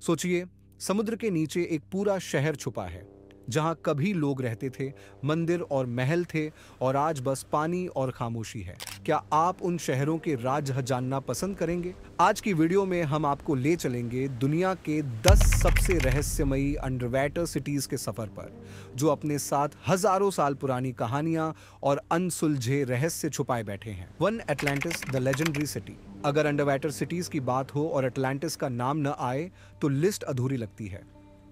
सोचिए, समुद्र के नीचे एक पूरा शहर छुपा है, जहां कभी लोग रहते थे, मंदिर और महल थे, और आज बस पानी और खामोशी है। क्या आप उन शहरों के राज जानना पसंद करेंगे? आज की वीडियो में हम आपको ले चलेंगे दुनिया के 10 सबसे रहस्यमयी अंडरवाटर सिटीज के सफर पर, जो अपने साथ हजारों साल पुरानी कहानियां और अनसुलझे रहस्य छुपाए बैठे हैं। One Atlantis, the legendary city. अगर अंडरवाटर सिटीज की बात हो और एटलांटिस का नाम न आए तो लिस्ट अधूरी लगती है।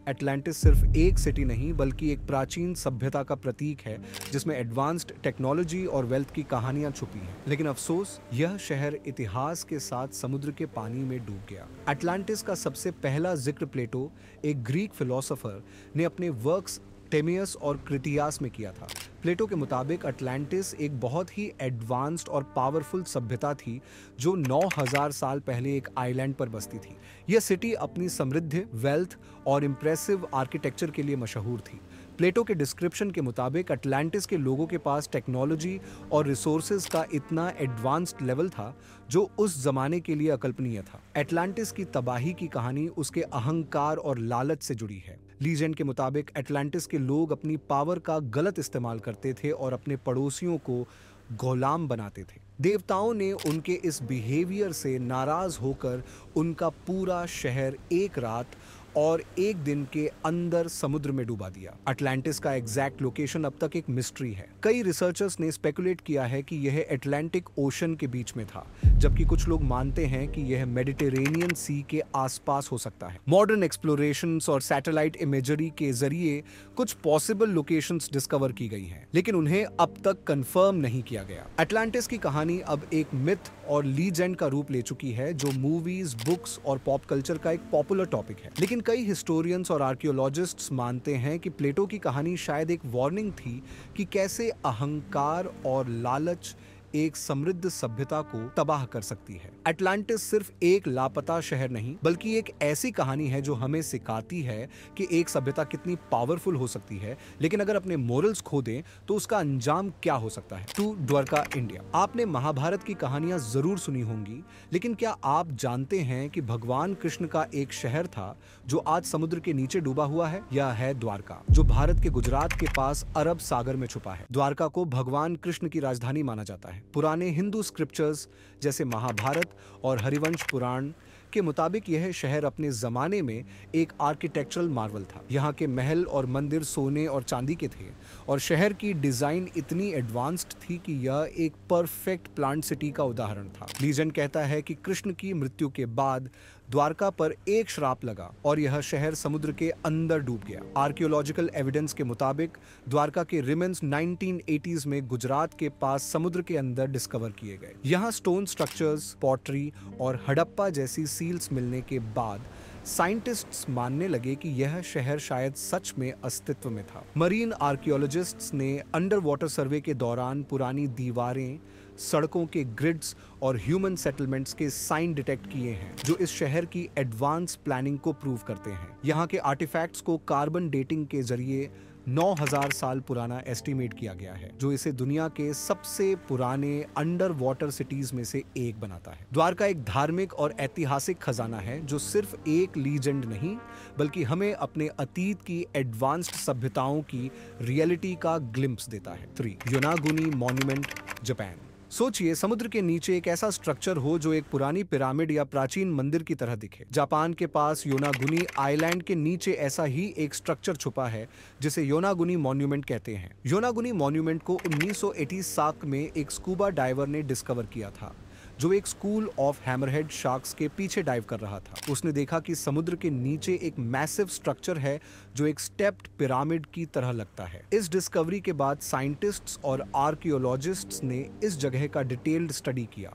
एटलांटिस सिर्फ एक सिटी नहीं, बल्कि एक प्राचीन सभ्यता का प्रतीक है, जिसमें एडवांस्ड टेक्नोलॉजी और वेल्थ की कहानियां छुपी हैं। लेकिन अफसोस, यह शहर इतिहास के साथ समुद्र के पानी में डूब गया। एटलांटिस का सबसे पहला जिक्र प्लेटो, एक ग्रीक फिलोसोफर, ने अपने वर्क्स टेमियस और क्रिटियास में किया था। प्लेटो के मुताबिक अटलांटिस एक बहुत ही एडवांस्ड और पावरफुल सभ्यता थी, जो 9000 साल पहले एक आइलैंड पर बसती थी। यह सिटी अपनी समृद्ध, वेल्थ और इम्प्रेसिव आर्किटेक्चर के लिए मशहूर थी। प्लेटो के डिस्क्रिप्शन के मुताबिक अटलांटिस के लोगों के पास टेक्नोलॉजी और रिसोर्सेज का इतना एडवांस्ड लेवल था, जो उस जमाने के लिए अकल्पनीय था। एटलांटिस की तबाही की कहानी उसके अहंकार और लालच से जुड़ी है। लीजेंड के मुताबिक एटलांटिस के लोग अपनी पावर का गलत इस्तेमाल करते थे और अपने पड़ोसियों को गुलाम बनाते थे। देवताओं ने उनके इस बिहेवियर से नाराज होकर उनका पूरा शहर एक रात और एक दिन के अंदर समुद्र में डुबा दिया। अटलांटिस का एग्जैक्ट लोकेशन अब तक एक मिस्ट्री है। कई रिसर्चर्स ने स्पेकुलेट किया है कि यह अटलांटिक ओशन के बीच में था, जबकि कुछ लोग मानते हैं कि यह मेडिटेरेनियन सी के आसपास हो सकता है। मॉडर्न एक्सप्लोरेशंस और सैटेलाइट इमेजरी के जरिए कुछ पॉसिबल लोकेशंस डिस्कवर की गई हैं, लेकिन उन्हें अब तक कंफर्म नहीं किया गया। अटलांटिस की कहानी अब एक मिथ और लीजेंड का रूप ले चुकी है, जो मूवीज, बुक्स और पॉप कल्चर का एक पॉपुलर टॉपिक है। लेकिन कई हिस्टोरियंस और आर्कियोलॉजिस्ट्स मानते हैं कि प्लेटो की कहानी शायद एक वार्निंग थी कि कैसे अहंकार और लालच एक समृद्ध सभ्यता को तबाह कर सकती है। अटलांटिस सिर्फ एक लापता शहर नहीं, बल्कि एक ऐसी कहानी है जो हमें सिखाती है कि एक सभ्यता कितनी पावरफुल हो सकती है, लेकिन अगर अपने मोरल्स खो दें तो उसका अंजाम क्या हो सकता है। To Dwarka, India. आपने महाभारत की कहानियां जरूर सुनी होंगी, लेकिन क्या आप जानते हैं कि भगवान कृष्ण का एक शहर था जो आज समुद्र के नीचे डूबा हुआ है? यह है द्वारका, जो भारत के गुजरात के पास अरब सागर में छुपा है। द्वारका को भगवान कृष्ण की राजधानी माना जाता है। पुराने हिंदू स्क्रिप्चर्स जैसे महाभारत और हरिवंश पुराण के मुताबिक यह शहर अपने जमाने में एक आर्किटेक्चरल मार्वल था। यहाँ के महल और मंदिर सोने और चांदी के थे, और शहर की डिजाइन इतनी एडवांस्ड थी कि यह एक परफेक्ट प्लांट सिटी का उदाहरण था। लीजेंड कहता है कि कृष्ण की मृत्यु के बाद द्वारका पर एक श्राप लगा और यह शहर समुद्र के अंदर डूब गया। आर्कियोलॉजिकल एविडेंस के मुताबिक द्वारका के रिमेन्स 1980s में गुजरात के पास समुद्र के अंदर डिस्कवर किए गए। यहाँ स्टोन स्ट्रक्चर्स, पॉटरी और हड़प्पा जैसी सील्स मिलने के बाद साइंटिस्ट्स मानने लगे कि यह शहर शायद सच में अस्तित्व में था। मरीन आर्कियोलॉजिस्ट्स ने अंडर वाटर सर्वे के दौरान पुरानी दीवारें, सड़कों के ग्रिड्स और ह्यूमन सेटलमेंट्स के साइन डिटेक्ट किए हैं, जो इस शहर की एडवांस प्लानिंग को प्रूव करते हैं। यहाँ के आर्टिफैक्ट्स को कार्बन डेटिंग के जरिए 9000 साल पुराना एस्टिमेट किया गया है, जो इसे दुनिया के सबसे पुराने अंडर वाटर सिटीज में से एक बनाता है। द्वारका एक धार्मिक और ऐतिहासिक खजाना है, जो सिर्फ एक लीजेंड नहीं, बल्कि हमें अपने अतीत की एडवांस्ड सभ्यताओं की रियलिटी का ग्लिम्प्स देता है। 3. Yonaguni monument, Japan. सोचिए, समुद्र के नीचे एक ऐसा स्ट्रक्चर हो जो एक पुरानी पिरामिड या प्राचीन मंदिर की तरह दिखे। जापान के पास योनागुनी आइलैंड के नीचे ऐसा ही एक स्ट्रक्चर छुपा है, जिसे योनागुनी मॉन्यूमेंट कहते हैं। योनागुनी मॉन्यूमेंट को 1987 में एक स्कूबा डाइवर ने डिस्कवर किया था, जो एक स्कूल ऑफ हैमरहेड शार्क्स के पीछे डाइव कर रहा था। उसने देखा कि समुद्र के नीचे एक मैसिव स्ट्रक्चर है जो एक स्टेप्ड पिरामिड की तरह लगता है। इस डिस्कवरी के बाद साइंटिस्ट्स और आर्कियोलॉजिस्ट्स ने इस जगह का डिटेल्ड स्टडी किया,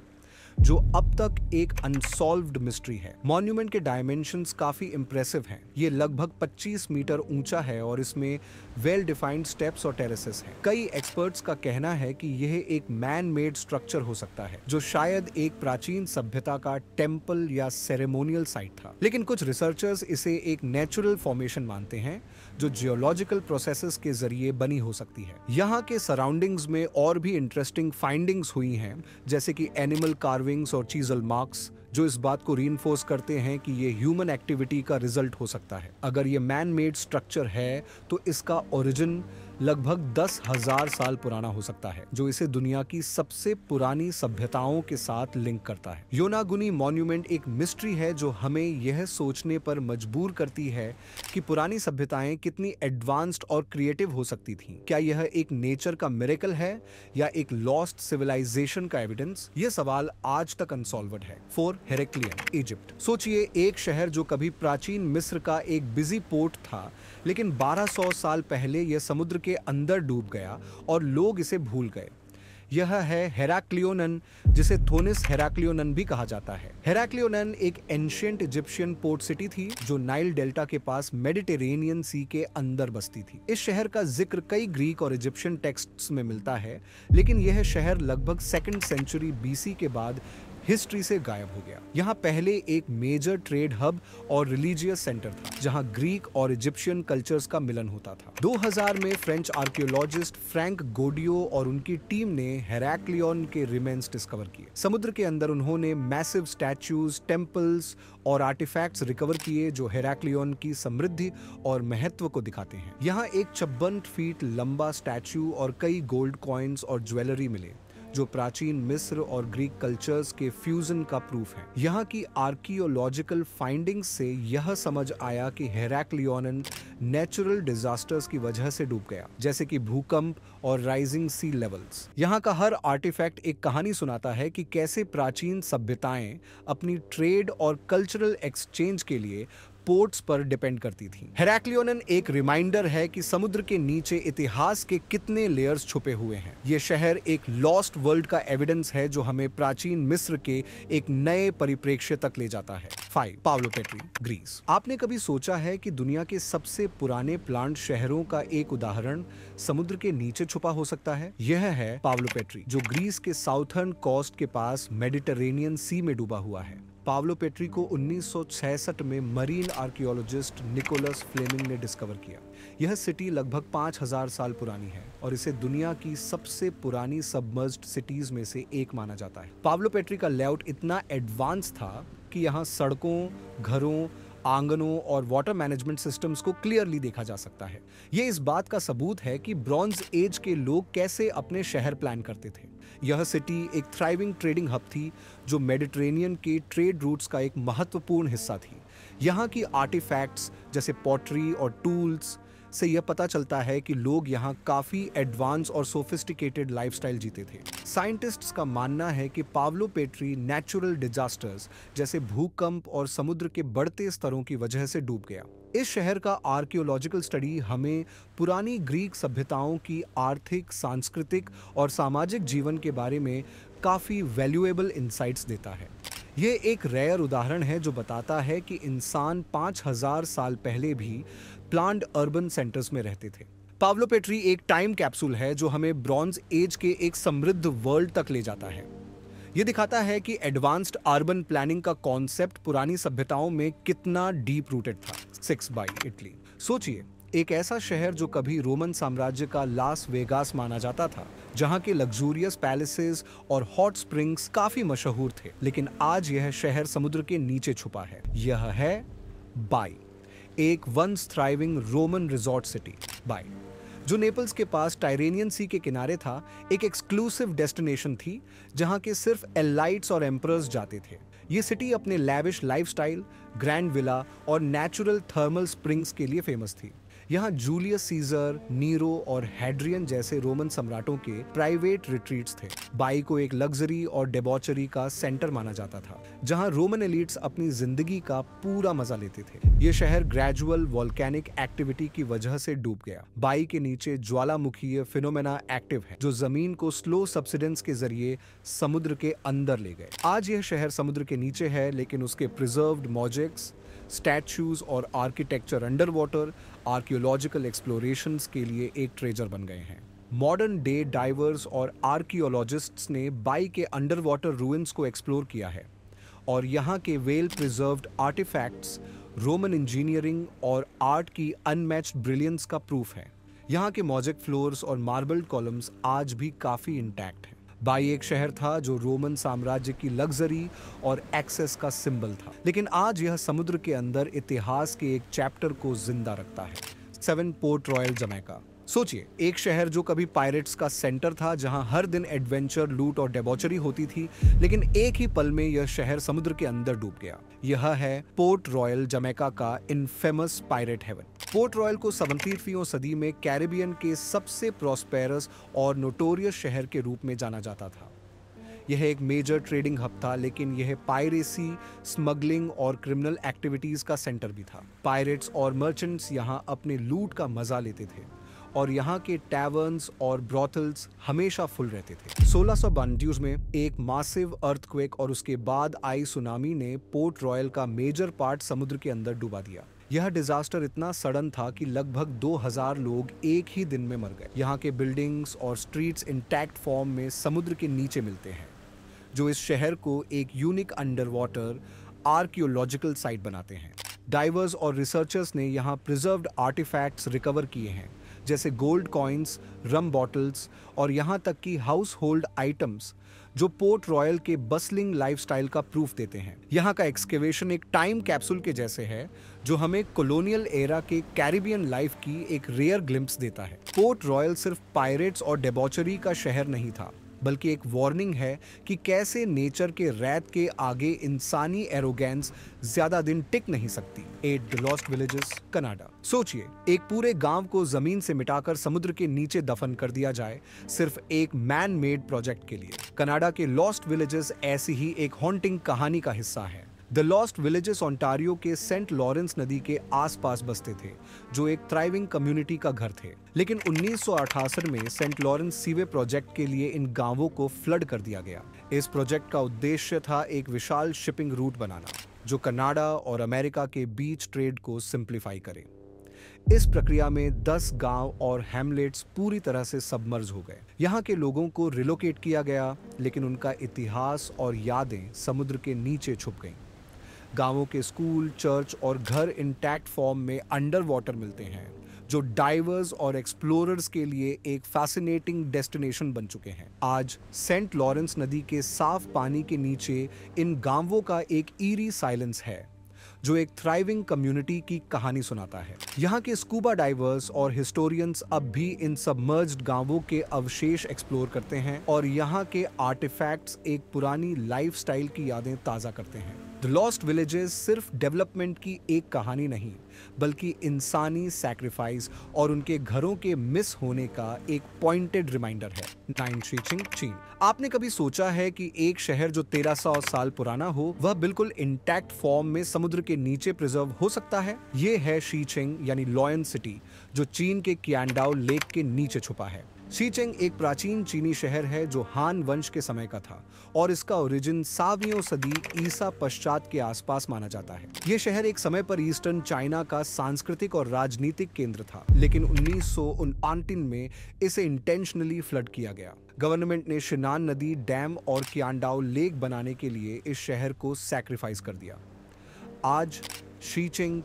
जो अब तक एक अनसॉल्व्ड मिस्ट्री है। मॉन्यूमेंट के डायमेंशंस काफी इंप्रेसिव हैं। ये लगभग 25 मीटर ऊंचा है और इसमें वेल डिफाइंड स्टेप्स और टेरेसेस हैं। कई एक्सपर्ट्स का कहना है कि यह एक मैन मेड स्ट्रक्चर हो सकता है, जो शायद एक प्राचीन सभ्यता का टेम्पल या सेरेमोनियल साइट था। लेकिन कुछ रिसर्चर्स इसे एक नेचुरल फॉर्मेशन मानते हैं, जो जियोलॉजिकल प्रोसेसेस के जरिए बनी हो सकती है। यहाँ के सराउंडिंग्स में और भी इंटरेस्टिंग फाइंडिंग्स हुई हैं, जैसे कि एनिमल कार्विंग्स और चीजल मार्क्स, जो इस बात को रीइंफोर्स करते हैं कि ये ह्यूमन एक्टिविटी का रिजल्ट हो सकता है। अगर ये मैन मेड स्ट्रक्चर है तो इसका ओरिजिन लगभग 10,000 साल पुराना हो सकता है, जो इसे दुनिया की सबसे पुरानी सभ्यताओं के साथ लिंक करता है। योनागुनी मॉन्यूमेंट एक मिस्ट्री है जो हमें यह सोचने पर मजबूर करती है कि पुरानी सभ्यताएं कितनी एडवांस्ड और क्रिएटिव हो सकती थीं। क्या यह एक नेचर का मिरेकल है या एक लॉस्ट सिविलाइजेशन का एविडेंस? यह सवाल आज तक अनसॉल्वड है। 4. हेरेक्लियन, इजिप्ट। सोचिए, एक शहर जो कभी प्राचीन मिस्र का एक बिजी पोर्ट था, लेकिन 1200 साल पहले यह समुद्र के अंदर डूब गया और लोग इसे भूल गए। यह है हेराक्लियोनन, जिसे थोनिस हेराक्लियोनन भी कहा जाता है। हेराक्लियोनन एक एंशिएंट इजिप्शियन पोर्ट सिटी थी जो नाइल डेल्टा के पास मेडिटेरेनियन सी के अंदर बसती थी। इस शहर का जिक्र कई ग्रीक और इजिप्शियन टेक्स्ट्स में मिलता है, लेकिन यह शहर लगभग 2nd सेंचुरी BC के बाद हिस्ट्री से गायब हो गया। यहाँ पहले एक मेजर ट्रेड हब और रिलीजियस सेंटर था, जहाँ ग्रीक और इजिप्शियन कल्चर्स का मिलन होता था। 2000 में फ्रेंच आर्कियोलॉजिस्ट फ्रैंक गोडियो और उनकी टीम ने हेराक्लियन के रिमेन्स डिस्कवर किए। समुद्र के अंदर उन्होंने मैसिव स्टैच्यूज, टेम्पल्स और आर्टिफैक्ट्स रिकवर किए जो हेराक्लियन की समृद्धि और महत्व को दिखाते हैं। यहाँ एक 56 फीट लंबा स्टैच्यू और कई गोल्ड कॉइन्स और ज्वेलरी मिले, जो प्राचीन मिस्र और ग्रीक कल्चर्स के फ्यूजन का प्रूफ है। यहाँ की आर्कियोलॉजिकल फाइंडिंग्स से यह समझ आया कि हेराक्लियोनन नेचुरल डिजास्टर्स की वजह से डूब गया, जैसे कि भूकंप और राइजिंग सी लेवल्स। यहाँ का हर आर्टिफैक्ट एक कहानी सुनाता है कि कैसे प्राचीन सभ्यताएं अपनी ट्रेड और कल्चरल एक्सचेंज के लिए पोर्ट्स पर डिपेंड करती थी। हेराक्लियोनन एक रिमाइंडर है कि समुद्र के नीचे इतिहास के कितने लेयर्स छुपे हुए हैं। ये शहर एक लॉस्ट वर्ल्ड का एविडेंस है जो हमें प्राचीन मिस्र के एक नए परिप्रेक्ष्य तक ले जाता है। 5. पावलोपेट्री, ग्रीस। आपने कभी सोचा है कि दुनिया के सबसे पुराने प्लांट शहरों का एक उदाहरण समुद्र के नीचे छुपा हो सकता है? यह है पावलोपेट्री, जो ग्रीस के साउथर्न कोस्ट के पास मेडिटेरेनियन सी में डूबा हुआ है। पावलोपेट्री को 1966 में मरीन आर्कियोलॉजिस्ट निकोलस फ्लेमिंग ने डिस्कवर किया। यह सिटी लगभग 5000 साल पुरानी है और इसे दुनिया की सबसे पुरानी सबमर्ज्ड सिटीज में से एक माना जाता है। पावलोपेट्री का लेआउट इतना एडवांस था कि यहाँ सड़कों, घरों, आंगनों और वाटर मैनेजमेंट सिस्टम्स को क्लियरली देखा जा सकता है। ये इस बात का सबूत है कि ब्रॉन्ज एज के लोग कैसे अपने शहर प्लान करते थे। यह सिटी एक थ्राइविंग ट्रेडिंग हब थी जो मेडिटेरेनियन के ट्रेड रूट्स का एक महत्वपूर्ण हिस्सा थी। यहाँ की आर्टिफैक्ट्स जैसे पॉटरी और टूल्स से यह पता चलता है कि लोग यहाँ काफी एडवांस और सोफिस्टिकेटेड लाइफस्टाइल जीते थे। साइंटिस्ट्स का मानना है कि पावलोपेट्री नेचुरल डिजास्टर्स जैसे भूकंप और समुद्र के बढ़ते स्तरों की वजह से डूब गया। इस शहर का आर्कियोलॉजिकल स्टडी हमें पुरानी ग्रीक सभ्यताओं की आर्थिक, सांस्कृतिक और सामाजिक जीवन के बारे में काफी वैल्यूएबल इंसाइट्स देता है। ये एक रेयर उदाहरण है जो बताता है कि इंसान 5000 साल पहले भी प्लान्ड अर्बन सेंटर्स में रहते थे। पावलोपेट्री एक टाइम कैप्सूल है जो हमें ब्रॉन्ज एज के एक समृद्ध वर्ल्ड तक ले जाता है। ये दिखाता है कि एडवांस्ड अर्बन प्लानिंग का कॉन्सेप्ट पुरानी सभ्यताओं में कितना डीप रूटेड था। 6 बाई इटली। सोचिए, एक ऐसा शहर जो कभी रोमन साम्राज्य का लास वेगास माना जाता था, जहां के लग्जूरियस पैलेसेस और हॉट स्प्रिंग्स काफी मशहूर थे, लेकिन आज यह शहर समुद्र के नीचे छुपा है। यह है बाई, एक once thriving Roman resort city. Baiae, जो नेपल्स के पास टायरेनियन सी के किनारे था, एक एक्सक्लूसिव डेस्टिनेशन थी जहां के सिर्फ एलाइट्स और एम्परर्स जाते थे। ये सिटी अपने लैविश लाइफस्टाइल, ग्रैंड विला और नेचुरल थर्मल स्प्रिंग्स के लिए फेमस थी। यहाँ जूलियस सीजर, नीरो और हैड्रियन जैसे रोमन सम्राटों के प्राइवेट रिट्रीट्स थे। बाई को एक लग्जरी और डेबॉचरी का सेंटर माना जाता था, जहाँ रोमन एलिट्स अपनी जिंदगी का पूरा मजा लेते थे। ये शहर ग्रेजुअल वोल्केनिक एक्टिविटी की वजह से डूब गया। बाई के नीचे ज्वालामुखीय फिनोमेना एक्टिव है, जो जमीन को स्लो सब्सिडेंस के जरिए समुद्र के अंदर ले गए। आज यह शहर समुद्र के नीचे है, लेकिन उसके प्रिजर्व्ड मोजेक्स, स्टैच्यूज और architecture under water archaeological explorations के लिए एक ट्रेजर बन गए हैं। मॉडर्न डे डाइवर्स और आर्कियोलॉजिस्ट्स ने बाई के अंडर वाटर रूइंस को एक्सप्लोर किया है और यहाँ के well preserved artifacts Roman engineering और आर्ट की अनमैच्ड ब्रिलियंस का प्रूफ है। यहाँ के मोज़ेक फ्लोर्स और मार्बल्ड कॉलम्स आज भी काफी इंटैक्ट हैं। बाई एक शहर था जो रोमन साम्राज्य की लग्जरी और एक्सेस का सिंबल था, लेकिन आज यह समुद्र के अंदर इतिहास के एक चैप्टर को जिंदा रखता है। 7 पोर्ट रॉयल जमैका। सोचिए, एक शहर जो कभी पायरेट्स का सेंटर था, जहां हर दिन एडवेंचर, लूट और डेबॉचरी होती थी, लेकिन एक ही पल में यह शहर समुद्र के अंदर डूब गया। यह है पोर्ट रॉयल जमैका का infamous pirate haven. Port Royal को 17वीं सदी में कैरिबियन के सबसे प्रॉस्पेरस और नोटोरियस शहर के रूप में जाना जाता था। यह एक मेजर ट्रेडिंग हब था, लेकिन यह पायरेसी, स्मगलिंग और क्रिमिनल एक्टिविटीज का सेंटर भी था। पायरेट्स और मर्चेंट्स यहां अपने लूट का मजा लेते थे और यहाँ के टैवर्न्स और ब्रॉथल्स हमेशा फुल रहते थे। 1692 में एक मासिव अर्थक्वेक और उसके बाद आई सुनामी ने पोर्ट रॉयल का मेजर पार्ट समुद्र के अंदर डुबा दिया। यह डिजास्टर इतना सडन था कि लगभग 2000 लोग एक ही दिन में मर गए। यहाँ के बिल्डिंग्स और स्ट्रीट्स इंटैक्ट फॉर्म में समुद्र के नीचे मिलते हैं, जो इस शहर को एक unique under water archaeological site बनाते हैं। डाइवर्स और रिसर्चर्स ने यहाँ प्रिजर्व्ड आर्टिफैक्ट्स रिकवर किए हैं, जैसे गोल्ड कॉइन्स, रम बॉटल्स और यहाँ तक कि हाउस होल्ड आइटम्स, जो पोर्ट रॉयल के बसलिंग लाइफस्टाइल का प्रूफ देते हैं। यहाँ का एक्सकेवेशन एक टाइम कैप्सूल के जैसे है, जो हमें कॉलोनियल एरा के कैरिबियन लाइफ की एक रेयर ग्लिम्प्स देता है। पोर्ट रॉयल सिर्फ पायरेट्स और डेबॉचरी का शहर नहीं था, बल्कि एक वार्निंग है कि कैसे नेचर के रैत के आगे इंसानी एरोगेंस ज्यादा दिन टिक नहीं सकती। 8 द लॉस्ट विलेजेस, कनाडा। सोचिए, एक पूरे गांव को जमीन से मिटाकर समुद्र के नीचे दफन कर दिया जाए, सिर्फ एक मैन मेड प्रोजेक्ट के लिए। कनाडा के लॉस्ट विलेजेस ऐसी ही एक हॉन्टिंग कहानी का हिस्सा है। द लॉस्ट विलेजेस ओंटारियो के सेंट लॉरेंस नदी के आसपास बसते थे, जो एक थ्राइविंग कम्युनिटी का घर थे। लेकिन 1968 में सेंट लॉरेंस सीवे प्रोजेक्ट के लिए इन गांवों को फ्लड कर दिया गया। इस प्रोजेक्ट का उद्देश्य था एक विशाल शिपिंग रूट बनाना, जो कनाडा और अमेरिका के बीच ट्रेड को सिंप्लीफाई करे। इस प्रक्रिया में 10 गांव और हैमलेट्स पूरी तरह से सबमर्ज हो गए। यहाँ के लोगों को रिलोकेट किया गया, लेकिन उनका इतिहास और यादें समुद्र के नीचे छुप गईं। गांवों के स्कूल, चर्च और घर इंटैक्ट फॉर्म में अंडर वाटर मिलते हैं, जो डाइवर्स और एक्सप्लोरर्स के लिए एक फैसिनेटिंग डेस्टिनेशन बन चुके हैं। आज सेंट लॉरेंस नदी के साफ पानी के नीचे इन गांवों का एक ईरी साइलेंस है, जो एक थ्राइविंग कम्युनिटी की कहानी सुनाता है। यहाँ के स्कूबा डाइवर्स और हिस्टोरियंस अब भी इन सबमर्ज्ड गांवों के अवशेष एक्सप्लोर करते हैं और यहाँ के आर्टिफैक्ट्स एक पुरानी लाइफस्टाइल की यादें ताज़ा करते हैं। द लॉस्ट विलेजेस सिर्फ डेवलपमेंट की एक कहानी नहीं, बल्कि इंसानी सैक्रिफाइस और उनके घरों के मिस होने का एक पॉइंटेड रिमाइंडर है। 9 शीचिंग, चीन। आपने कभी सोचा है कि एक शहर जो 1300 साल पुराना हो, वह बिल्कुल इंटैक्ट फॉर्म में समुद्र के नीचे प्रिजर्व हो सकता है? ये है शीचिंग यानी लॉयन सिटी, जो चीन के कियांडाओ लेक के नीचे छुपा है। शीचिंग एक प्राचीन चीनी शहर है जो हान वंश के समय का था और इसका ओरिजिन 7वीं सदी ईसा पश्चात के आसपास माना जाता है। यह शहर एक समय पर ईस्टर्न चाइना का सांस्कृतिक और राजनीतिक केंद्र था, लेकिन 1929 में इसे इंटेंशनली फ्लड किया गया। गवर्नमेंट ने शिनान नदी डैम और कियांडाओ लेक बनाने के लिए इस शहर को सैक्रिफाइस कर दिया। आज शीचिंग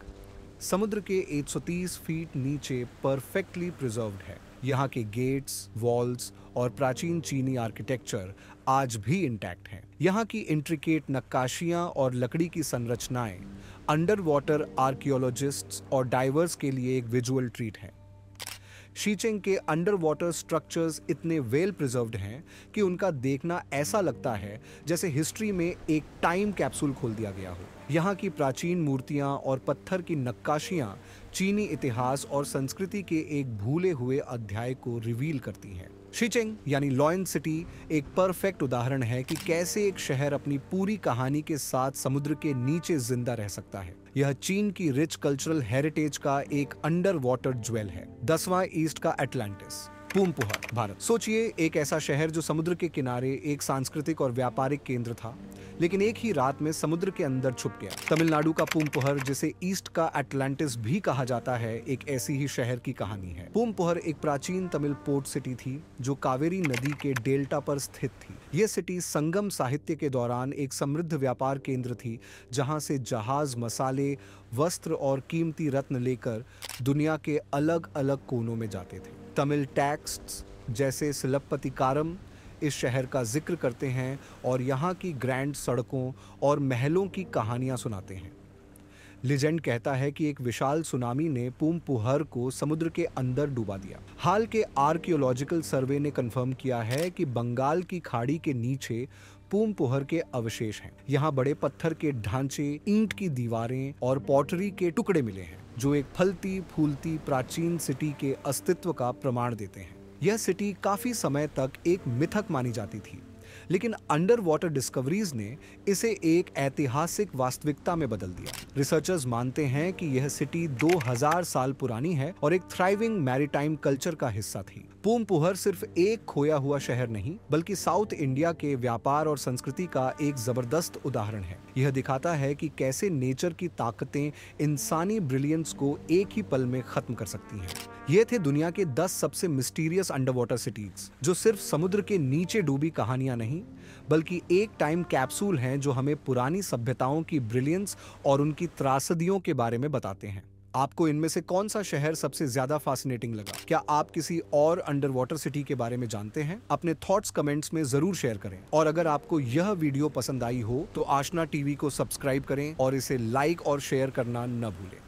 समुद्र के 130 फीट नीचे परफेक्टली प्रिजर्व्ड है। यहाँ के गेट्स, वॉल्स और प्राचीन चीनी आर्किटेक्चर आज भी इंटैक्ट हैं। यहाँ की इंट्रिकेट नक्काशियाँ और लकड़ी की संरचनाएं अंडर वाटर आर्कियोलॉजिस्ट्स और डाइवर्स के लिए एक विजुअल ट्रीट है। शीचिंग के अंडर वाटर स्ट्रक्चर्स इतने वेल प्रिजर्व्ड हैं कि उनका देखना ऐसा लगता है जैसे हिस्ट्री में एक टाइम कैप्सूल खोल दिया गया हो। यहाँ की प्राचीन मूर्तियाँ और पत्थर की नक्काशियाँ चीनी इतिहास और संस्कृति के एक भूले हुए अध्याय को रिवील करती हैं। शीचिंग यानी लॉयन सिटी एक परफेक्ट उदाहरण है कि कैसे एक शहर अपनी पूरी कहानी के साथ समुद्र के नीचे जिंदा रह सकता है। यह चीन की रिच कल्चरल हेरिटेज का एक अंडर वाटर ज्वेल है। 10वां ईस्ट का अटलांटिस, पूमपुहर, भारत। सोचिए, एक ऐसा शहर जो समुद्र के किनारे एक सांस्कृतिक और व्यापारिक केंद्र था, लेकिन एक ही रात में समुद्र के अंदर छुप गया। तमिलनाडु का पूमपुहर, जिसे ईस्ट का अटलांटिस भी कहा जाता है, एक ऐसी ही शहर की कहानी है। पूमपुहर एक प्राचीन तमिल पोर्ट सिटी थी जो कावेरी नदी के डेल्टा पर स्थित थी। यह सिटी संगम साहित्य के दौरान एक समृद्ध व्यापार केंद्र थी, जहां से जहाज मसाले, वस्त्र और कीमती रत्न लेकर दुनिया के अलग अलग कोनों में जाते थे। तमिल टेक्स्ट्स जैसे सिलप्पतिकारम इस शहर का जिक्र करते हैं और यहाँ की ग्रैंड सड़कों और महलों की कहानियाँ सुनाते हैं। लिजेंड कहता है कि एक विशाल सुनामी ने पूमपुहर को समुद्र के अंदर डुबा दिया। हाल के आर्कियोलॉजिकल सर्वे ने कंफर्म किया है कि बंगाल की खाड़ी के नीचे पूमपुहर के अवशेष हैं। यहाँ बड़े पत्थर के ढांचे, ईंट की दीवारें और पॉटरी के टुकड़े मिले हैं, जो एक फलती फूलती प्राचीन सिटी के अस्तित्व का प्रमाण देते हैं। यह सिटी काफी समय तक एक मिथक मानी जाती थी, लेकिन अंडर वाटर डिस्कवरीज ने इसे एक ऐतिहासिक वास्तविकता में बदल दिया। रिसर्चर्स मानते हैं कि यह सिटी 2000 साल पुरानी है और एक थ्राइविंग मैरीटाइम कल्चर का हिस्सा थी। पूमपुहर सिर्फ एक खोया हुआ शहर नहीं, बल्कि साउथ इंडिया के व्यापार और संस्कृति का एक जबरदस्त उदाहरण है। यह दिखाता है कि कैसे नेचर की ताकतें इंसानी ब्रिलियंस को एक ही पल में खत्म कर सकती हैं। ये थे दुनिया के 10 सबसे मिस्टीरियस अंडर वाटर सिटीज, जो सिर्फ समुद्र के नीचे डूबी कहानियां नहीं, बल्कि एक टाइम कैप्सूल हैं जो हमें पुरानी सभ्यताओं की ब्रिलियंस और उनकी त्रासदियों के बारे में बताते हैं। आपको इनमें से कौन सा शहर सबसे ज्यादा फैसिनेटिंग लगा? क्या आप किसी और अंडर वाटर सिटी के बारे में जानते हैं? अपने थॉट्स कमेंट्स में जरूर शेयर करें। और अगर आपको यह वीडियो पसंद आई हो तो आशना टीवी को सब्सक्राइब करें और इसे लाइक और शेयर करना न भूलें।